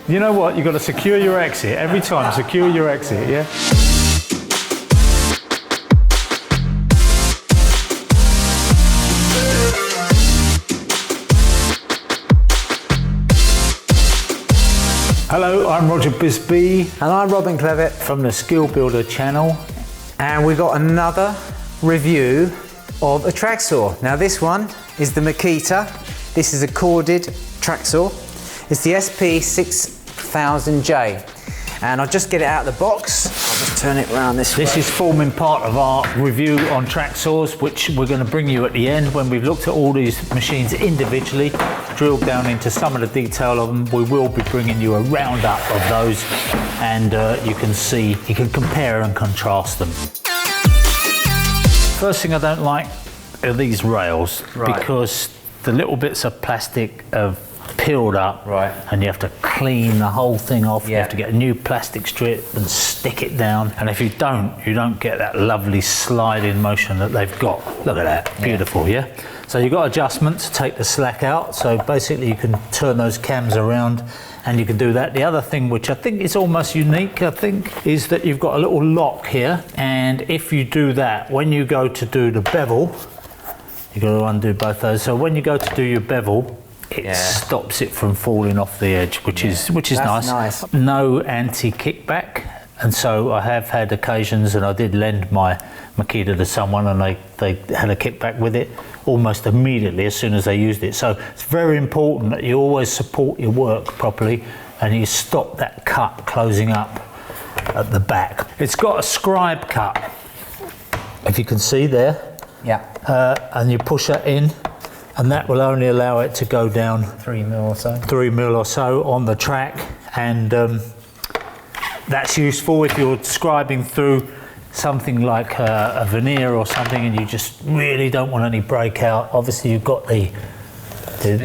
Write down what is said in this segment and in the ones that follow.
You know what? You've got to secure your exit. Every time, secure your exit, yeah? Hello, I'm Roger Bisbee. And I'm Robin Clevitt from the Skill Builder channel. And we've got another review of a track saw. Now this one is the Makita. This is a corded track saw. It's the SP6000J. And I'll just get it out of the box. I'll just turn it around this way. This is forming part of our review on track saws, which we're going to bring you at the end when we've looked at all these machines individually, drilled down into some of the detail of them. We will be bringing you a roundup of those, and you can see, you can compare and contrast them. First thing I don't like are these rails, because the little bits of plastic have peeled up, and you have to clean the whole thing off. You have to get a new plastic strip and stick it down, and if you don't get that lovely sliding motion that they've got. Look at that, beautiful, yeah? So you've got adjustment to take the slack out, so basically you can turn those cams around and you can do that. The other thing, which I think is almost unique, is that you've got a little lock here, and if you do that, when you go to do the bevel, you've got to undo both those. So when you go to do your bevel, it stops it from falling off the edge, which is nice. No anti-kickback, and so I have had occasions, and I did lend my Makita to someone, and they had a kickback with it almost immediately as soon as they used it. So it's very important that you always support your work properly, and you stop that cut closing up at the back. It's got a scribe cut, if you can see there. And you push that in, and that will only allow it to go down 3 mil or so. 3 mil or so on the track, and that's useful if you're scribing through something like a veneer or something, and you just really don't want any breakout. Obviously, you've got the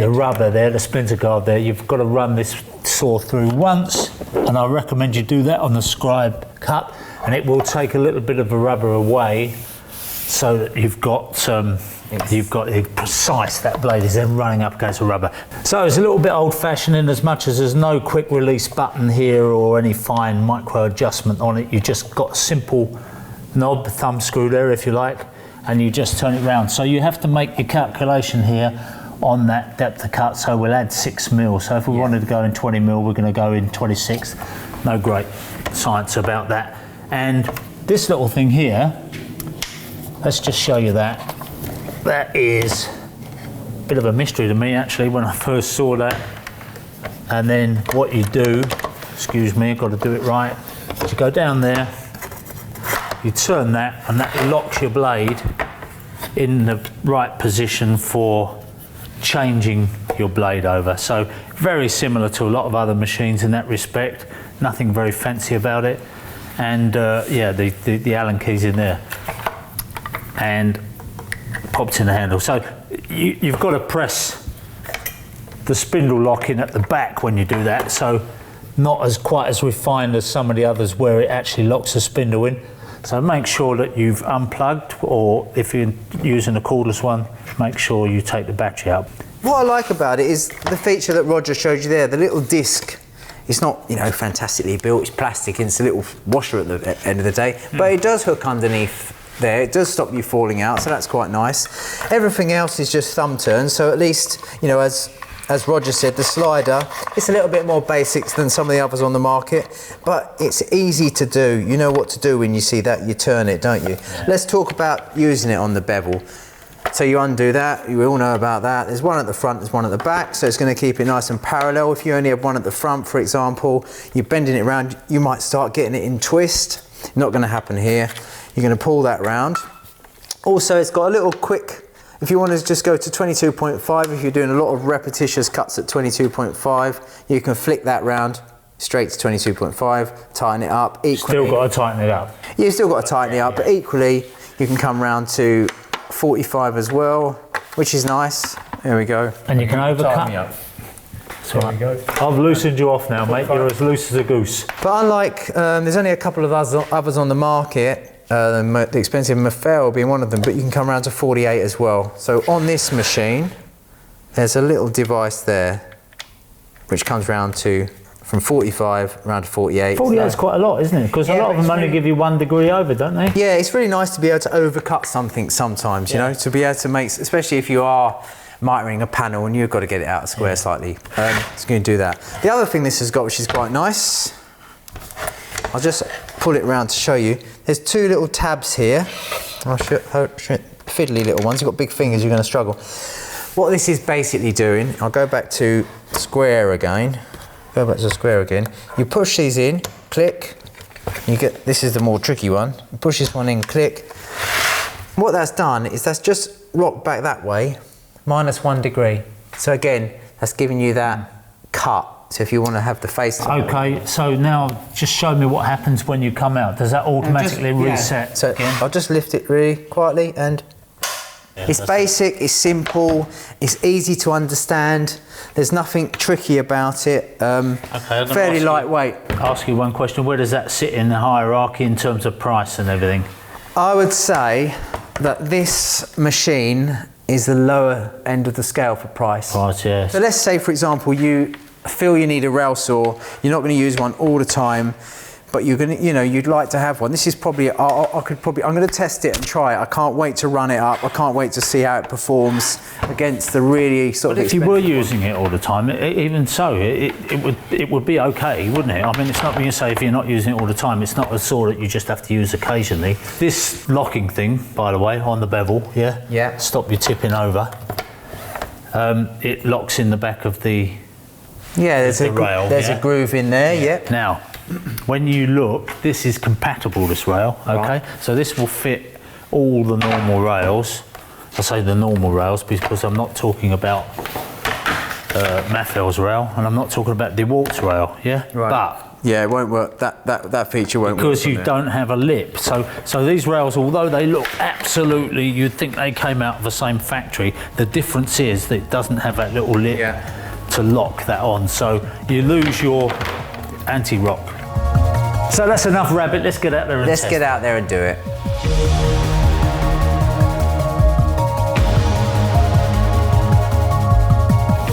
rubber there, the splinter guard there. You've got to run this saw through once, and I recommend you do that on the scribe cut, and it will take a little bit of the rubber away, so that you've got it precise. That blade is then running up against the rubber. So it's a little bit old-fashioned in as much as there's no quick release button here or any fine micro adjustment on it. You just got a simple knob, thumb screw there if you like, and you just turn it round. So you have to make your calculation here on that depth of cut. So we'll add 6 mil. So if we wanted to go in 20 mil, we're going to go in 26. No great science about that. And this little thing here, let's just show you that. That is a bit of a mystery to me actually when I first saw that. And then what you do, excuse me, I've got to do it right, is you go down there, you turn that, and that locks your blade in the right position for changing your blade over. So very similar to a lot of other machines in that respect, nothing very fancy about it. And the Allen key's in there and popped in the handle. So you've got to press the spindle lock in at the back when you do that, so not quite as refined as some of the others where it actually locks the spindle in. So make sure that you've unplugged, or if you're using a cordless one, make sure you take the battery out. What I like about it is the feature that Roger showed you there, the little disc. It's not, fantastically built, it's plastic, and it's a little washer at the end of the day, but it does hook underneath there. It does stop you falling out, so that's quite nice. Everything else is just thumb turns, so at least, as Roger said, the slider, it's a little bit more basics than some of the others on the market, but it's easy to do. You know what to do when you see that, you turn it, don't you? Let's talk about using it on the bevel. So you undo that, we all know about that. There's one at the front, there's one at the back, so it's going to keep it nice and parallel. If you only have one at the front, for example, you're bending it around, you might start getting it in twist. Not going to happen here. You're going to pull that round. Also, it's got a little quick, if you want to just go to 22.5, if you're doing a lot of repetitious cuts at 22.5, you can flick that round straight to 22.5, tighten it up. Equally, still got to tighten it up. You've still got to tighten it up, but equally, you can come round to 45 as well, which is nice. There we go. And you can overcut. So there we go. I've loosened you off now, mate. You're as loose as a goose. But unlike, there's only a couple of others on the market, the expensive Mafel being one of them, but you can come around to 48 as well. So on this machine, there's a little device there, which comes round to from 45 around to 48. 48 is quite a lot, isn't it? Because a lot of them only give you 1 degree over, don't they? Yeah, it's really nice to be able to overcut something sometimes, you know, to be able to make, especially if you are mitering a panel and you've got to get it out square slightly. It's going to do that. The other thing this has got, which is quite nice, I'll just pull it around to show you. There's 2 little tabs here. I'll show fiddly little ones. You've got big fingers, you're going to struggle. What this is basically doing, I'll go back to square again. Go back to square again. You push these in, click. You get, this is the more tricky one. You push this one in, click. What that's done is that's just rocked back that way, -1 degree. So again, that's giving you that cut. So if you want to have the face. Okay, so now just show me what happens when you come out. Does that automatically reset? So again? I'll just lift it really quietly and it's basic, it's simple, it's easy to understand. There's nothing tricky about it. Fairly lightweight. Ask you one question. Where does that sit in the hierarchy in terms of price and everything? I would say that this machine is the lower end of the scale for price. Price, yes. So let's say, for example, you feel you need a rail saw. You're not going to use one all the time, but you're going to, you know, you'd like to have one. This is probably, I'm going to test it and try it. I can't wait to run it up. I can't wait to see how it performs against the really sort of. If you were using it all the time, even so, it would be okay, wouldn't it? I mean, it's not when you say if you're not using it all the time, it's not a saw that you just have to use occasionally. This locking thing, by the way, on the bevel, yeah, stop you tipping over. It locks in the back of the. Yeah, there's a groove in there. Yeah. Now, when you look, this is compatible, this rail, okay? Right. So this will fit all the normal rails. I say the normal rails because I'm not talking about Maffel's rail and I'm not talking about DeWalt's rail, yeah? Right. But yeah, it won't work. That feature won't work. Because you don't have a lip. So these rails, although they look absolutely, you'd think they came out of the same factory, the difference is that it doesn't have that little lip to lock that on. So you lose your anti-rock. So that's enough rabbit, let's get out there and Let's get out there and do it.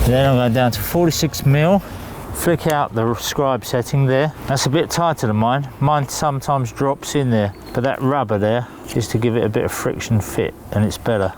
Then I'm going down to 46mm, flick out the scribe setting there. That's a bit tighter than mine. Mine sometimes drops in there, but that rubber there, just to give it a bit of friction fit, and it's better.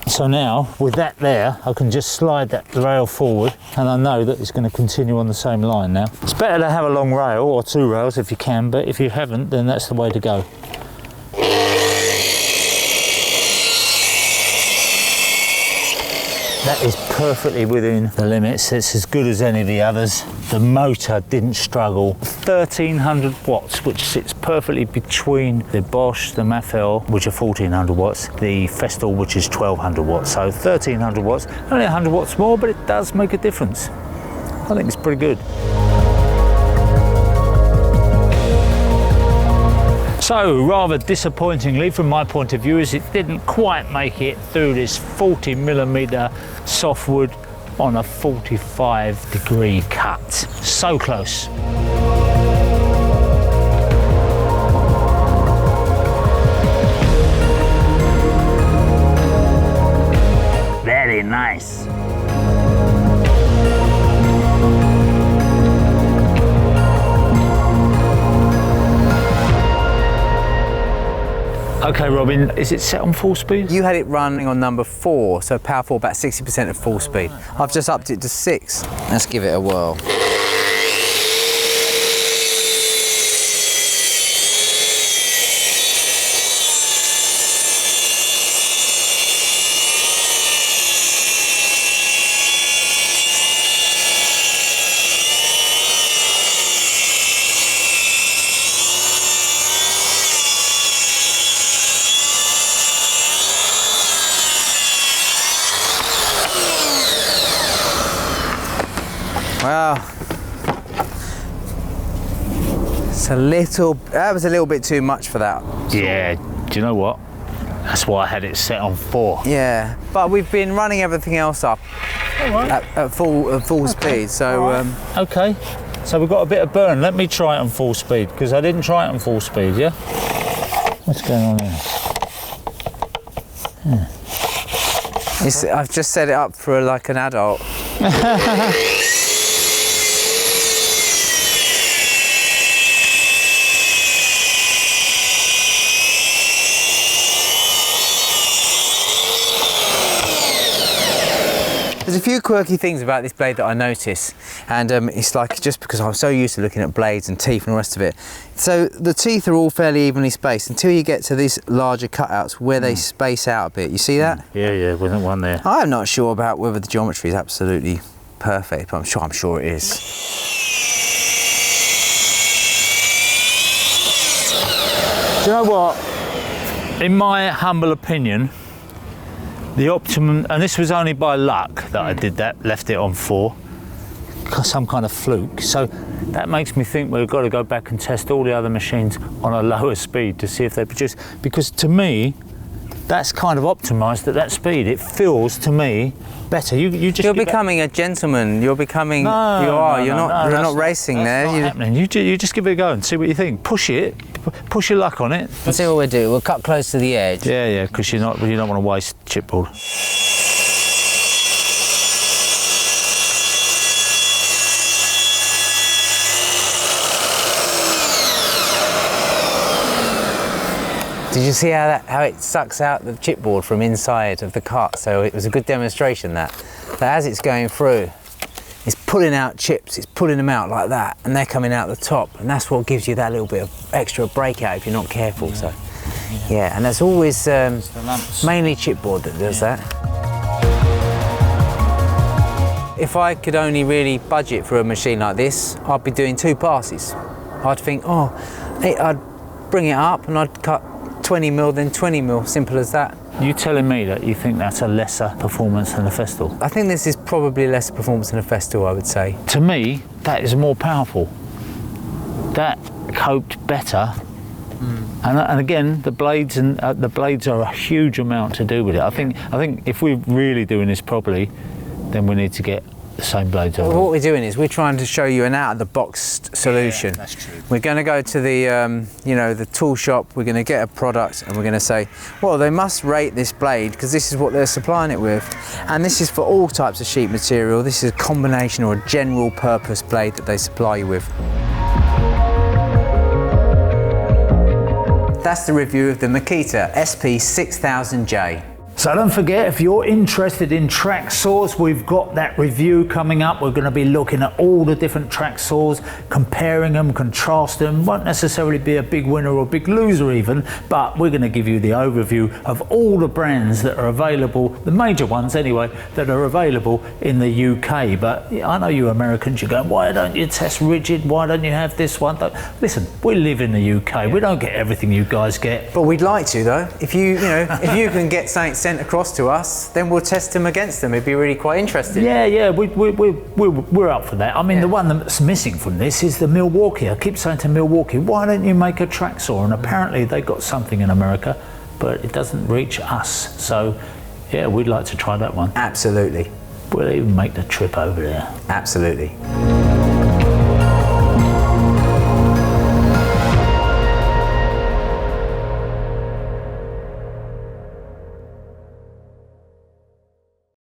So now, with that there, I can just slide that rail forward and I know that it's going to continue on the same line now. It's better to have a long rail, or 2 rails if you can, but if you haven't, then that's the way to go. That is perfectly within the limits. It's as good as any of the others. The motor didn't struggle. 1300 watts, which sits perfectly between the Bosch, the Maffel, which are 1400 watts, the Festool, which is 1200 watts. So 1300 watts, only 100 watts more, but it does make a difference. I think it's pretty good. So, rather disappointingly from my point of view, is it didn't quite make it through this 40mm softwood on a 45-degree cut. So close. Very nice. Okay, Robin, is it set on full speed? You had it running on number 4, so power 4, about 60% of full speed. I've just upped it to 6. Let's give it a whirl. Wow, it's that was a little bit too much for that. Yeah, do you know what? That's why I had it set on 4. Yeah, but we've been running everything else up at full speed, so... Okay, so we've got a bit of burn. Let me try it on full speed, because I didn't try it on full speed, yeah? What's going on here? I've just set it up for like an adult. There's a few quirky things about this blade that I notice, and it's like just because I'm so used to looking at blades and teeth and all the rest of it. So the teeth are all fairly evenly spaced until you get to these larger cutouts where they space out a bit. You see that? Yeah, wasn't one there. I'm not sure about whether the geometry is absolutely perfect, but I'm sure it is. Do you know what? In my humble opinion, the optimum, and this was only by luck that I did that, left it on 4, some kind of fluke. So that makes me think we've got to go back and test all the other machines on a lower speed to see if they produce, because to me, that's kind of optimised at that speed. It feels to me better. You're becoming a gentleman. You're becoming. You're not racing there. Not happening. You just give it a go and see what you think. Push it. Push your luck on it. Let's see what we'll do. We'll cut close to the edge. Yeah, because you don't want to waste chipboard. Did you see how it sucks out the chipboard from inside of the cut? So it was a good demonstration that as it's going through, it's pulling out chips, it's pulling them out like that, and they're coming out the top, and that's what gives you that little bit of extra breakout if you're not careful. Yeah. So, yeah, and that's always mainly chipboard that does that. If I could only really budget for a machine like this, I'd be doing 2 passes. I'd think, I'd bring it up and I'd cut 20mm, then 20mm, simple as that. You telling me that you think that's a lesser performance than a Festool? I think this is probably lesser performance than a Festool, I would say. To me, that is more powerful. That coped better. And again, the blades are a huge amount to do with it. I think if we're really doing this properly, then we need to get the same blades over. Well, what we're doing is we're trying to show you an out-of-the-box solution. Yeah, that's true. We're going to go to the, the tool shop. We're going to get a product, and we're going to say, well, they must rate this blade because this is what they're supplying it with, and this is for all types of sheet material. This is a combination or a general-purpose blade that they supply you with. That's the review of the MAKITA SP6000J. So don't forget, if you're interested in track saws, we've got that review coming up. We're going to be looking at all the different track saws, comparing them, contrasting them. Won't necessarily be a big winner or a big loser even, but we're going to give you the overview of all the brands that are available, the major ones anyway, that are available in the UK. But I know you Americans, you're going, why don't you test rigid? Why don't you have this one? Listen, we live in the UK. Yeah. We don't get everything you guys get. But we'd like to, though. If you can get something sent across to us, then we'll test them against them. It'd be really quite interesting. Yeah, we're up for that. I mean, the one that's missing from this is the Milwaukee. I keep saying to Milwaukee, why don't you make a track saw? And apparently they got something in America, but it doesn't reach us. So, yeah, we'd like to try that one. Absolutely. We'll even make the trip over there. Absolutely.